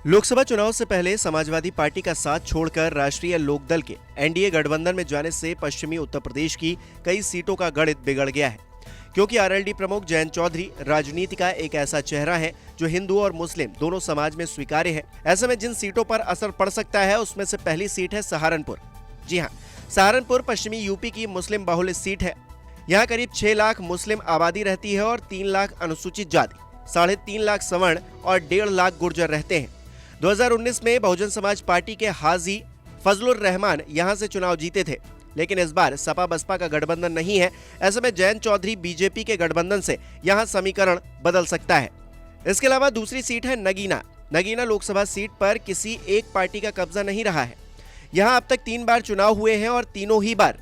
लोकसभा चुनाव से पहले समाजवादी पार्टी का साथ छोड़कर राष्ट्रीय लोकदल के एनडीए गठबंधन में जाने से पश्चिमी उत्तर प्रदेश की कई सीटों का गणित बिगड़ गया है, क्योंकि आरएलडी प्रमुख जयंत चौधरी राजनीति का एक ऐसा चेहरा है जो हिंदू और मुस्लिम दोनों समाज में स्वीकार्य है। ऐसे में जिन सीटों पर असर पड़ सकता है उसमें से पहली सीट है सहारनपुर। जी हाँ, सहारनपुर पश्चिमी यूपी की मुस्लिम बाहुल्य सीट है। यहाँ करीब 6 लाख मुस्लिम आबादी रहती है और 3 लाख अनुसूचित जाति, 3.5 लाख सवर्ण और 1.5 लाख गुर्जर रहते हैं। 2019 में बहुजन समाज पार्टी के हाजी फजलुर रहमान यहां से चुनाव जीते थे, लेकिन इस बार सपा बसपा का गठबंधन नहीं है। ऐसे में जयंत चौधरी बीजेपी के गठबंधन से यहां समीकरण बदल सकता है। इसके अलावा दूसरी सीट है नगीना लोकसभा सीट पर किसी एक पार्टी का कब्जा नहीं रहा है। यहां अब तक 3 बार चुनाव हुए हैं और तीनों ही बार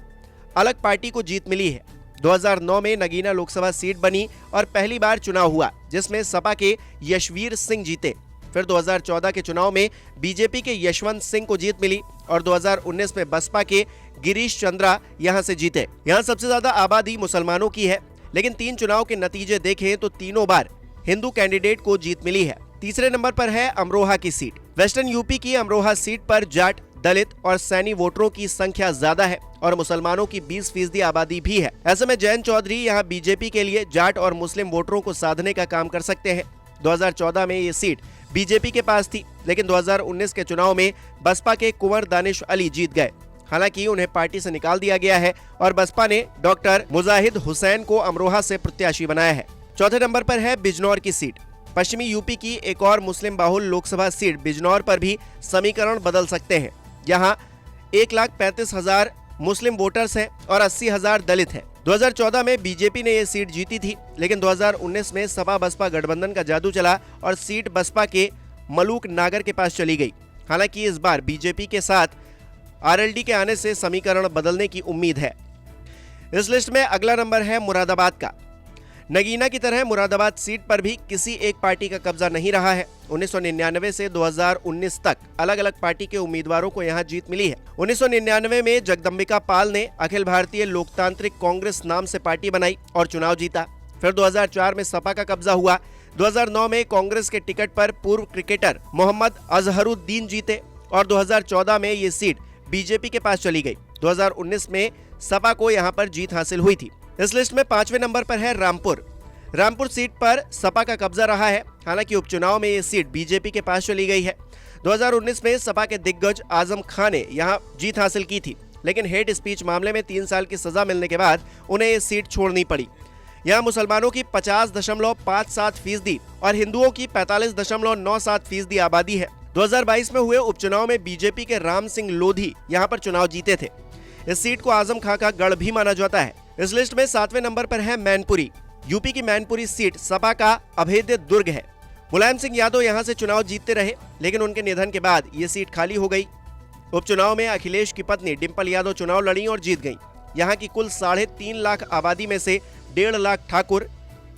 अलग पार्टी को जीत मिली है। 2009 में नगीना लोकसभा सीट बनी और पहली बार चुनाव हुआ जिसमें सपा के यशवीर सिंह जीते। फिर 2014 के चुनाव में बीजेपी के यशवंत सिंह को जीत मिली और 2019 में बसपा के गिरीश चंद्रा यहां से जीते। यहां सबसे ज्यादा आबादी मुसलमानों की है, लेकिन 3 चुनाव के नतीजे देखें तो तीनों बार हिंदू कैंडिडेट को जीत मिली है। तीसरे नंबर पर है अमरोहा की सीट। वेस्टर्न यूपी की अमरोहा सीट पर जाट, दलित और सैनी वोटरों की संख्या ज्यादा है और मुसलमानों की 20% आबादी भी है। ऐसे में जयंत चौधरी यहां बीजेपी के लिए जाट और मुस्लिम वोटरों को साधने का काम कर सकते हैं। 2014 में ये सीट बीजेपी के पास थी, लेकिन 2019 के चुनाव में बसपा के कुंवर दानिश अली जीत गए। हालांकि उन्हें पार्टी से निकाल दिया गया है और बसपा ने डॉक्टर मुजाहिद हुसैन को अमरोहा से प्रत्याशी बनाया है। चौथे नंबर पर है बिजनौर की सीट। पश्चिमी यूपी की एक और मुस्लिम बाहुल लोकसभा सीट बिजनौर पर भी समीकरण बदल सकते हैं। यहाँ 1,35,000 मुस्लिम वोटर्स हैं और 80,000 दलित हैं। 2014 में बीजेपी ने ये सीट जीती थी, लेकिन 2019 में सपा बसपा गठबंधन का जादू चला और सीट बसपा के मलूक नागर के पास चली गई। हालांकि इस बार बीजेपी के साथ आरएलडी के आने से समीकरण बदलने की उम्मीद है। इस लिस्ट में अगला नंबर है मुरादाबाद का। नगीना की तरह मुरादाबाद सीट पर भी किसी एक पार्टी का कब्जा नहीं रहा है। 1999 से 2019 तक अलग अलग पार्टी के उम्मीदवारों को यहां जीत मिली है। 1999 में जगदम्बिका पाल ने अखिल भारतीय लोकतांत्रिक कांग्रेस नाम से पार्टी बनाई और चुनाव जीता। फिर 2004 में सपा का कब्जा हुआ। 2009 में कांग्रेस के टिकट पर पूर्व क्रिकेटर मोहम्मद अजहरुद्दीन जीते और 2014 में ये सीट बीजेपी के पास चली गई। 2019 में सपा को यहाँ पर जीत हासिल हुई थी। इस लिस्ट में 5वें नंबर पर है रामपुर सीट पर सपा का कब्जा रहा है। हालांकि उपचुनाव में ये सीट बीजेपी के पास चली गई है। 2019 में सपा के दिग्गज आजम खान ने यहां जीत हासिल की थी, लेकिन हेट स्पीच मामले में 3 साल की सजा मिलने के बाद उन्हें ये सीट छोड़नी पड़ी। यहां मुसलमानों की 50.57% और हिंदुओं की 45.97% आबादी है। 2022 में हुए उपचुनाव में बीजेपी के राम सिंह लोधी यहां पर चुनाव जीते थे। इस सीट को आजम खां का गढ़ भी माना जाता है। इस लिस्ट में 7वें नंबर पर है मैनपुरी। यूपी की मैनपुरी सीट सपा का अभेद्य दुर्ग है। मुलायम सिंह यादव यहां से चुनाव जीतते रहे, लेकिन उनके निधन के बाद ये सीट खाली हो गई। उपचुनाव में अखिलेश की पत्नी डिंपल यादव चुनाव लड़ी और जीत गई। यहां की कुल 3.5 लाख आबादी में से 1.5 लाख ठाकुर,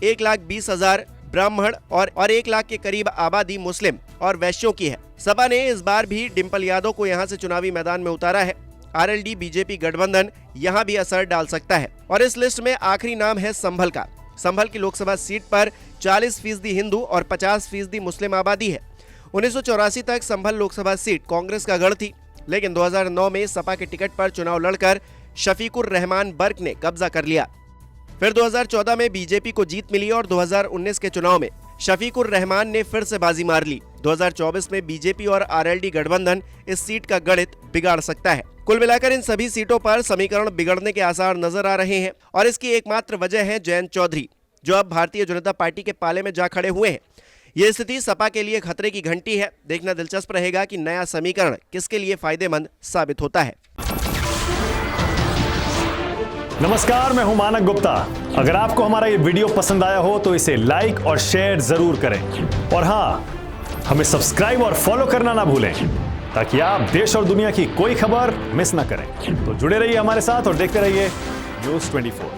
1,20,000 ब्राह्मण और 1 लाख के करीब आबादी मुस्लिम और वैश्यों की है। सपा ने इस बार भी डिंपल यादव को यहां से चुनावी मैदान में उतारा है। आरएलडी बीजेपी गठबंधन यहां भी असर डाल सकता है। और इस लिस्ट में आखिरी नाम है संभल का। संभल की लोकसभा सीट पर 40% हिंदू और 50% मुस्लिम आबादी है। 1984 तक संभल लोकसभा सीट कांग्रेस का गढ़ थी, लेकिन 2009 में सपा के टिकट पर चुनाव लड़कर शफीकुर रहमान बर्क ने कब्जा कर लिया। फिर 2014 में बीजेपी को जीत मिली और 2019 के चुनाव में शफीकुर रहमान ने फिर से बाजी मार ली। 2024 में बीजेपी और आरएलडी गठबंधन इस सीट का गणित बिगाड़ सकता है। कुल मिलाकर इन सभी सीटों पर समीकरण बिगड़ने के आसार नजर आ रहे हैं और इसकी एकमात्र वजह है जयंत चौधरी, जो अब भारतीय जनता पार्टी के पाले में जा खड़े हुए हैं। ये स्थिति सपा के लिए खतरे की घंटी है। देखना दिलचस्प रहेगा कि नया समीकरण किसके लिए फायदेमंद साबित होता है। नमस्कार, मैं हूं मानक गुप्ता। अगर आपको हमारा ये वीडियो पसंद आया हो तो इसे लाइक और शेयर जरूर करें और हाँ, हमें सब्सक्राइब और फॉलो करना ना भूलें ताकि आप देश और दुनिया की कोई खबर मिस ना करें। तो जुड़े रहिए हमारे साथ और देखते रहिए न्यूज़ 24।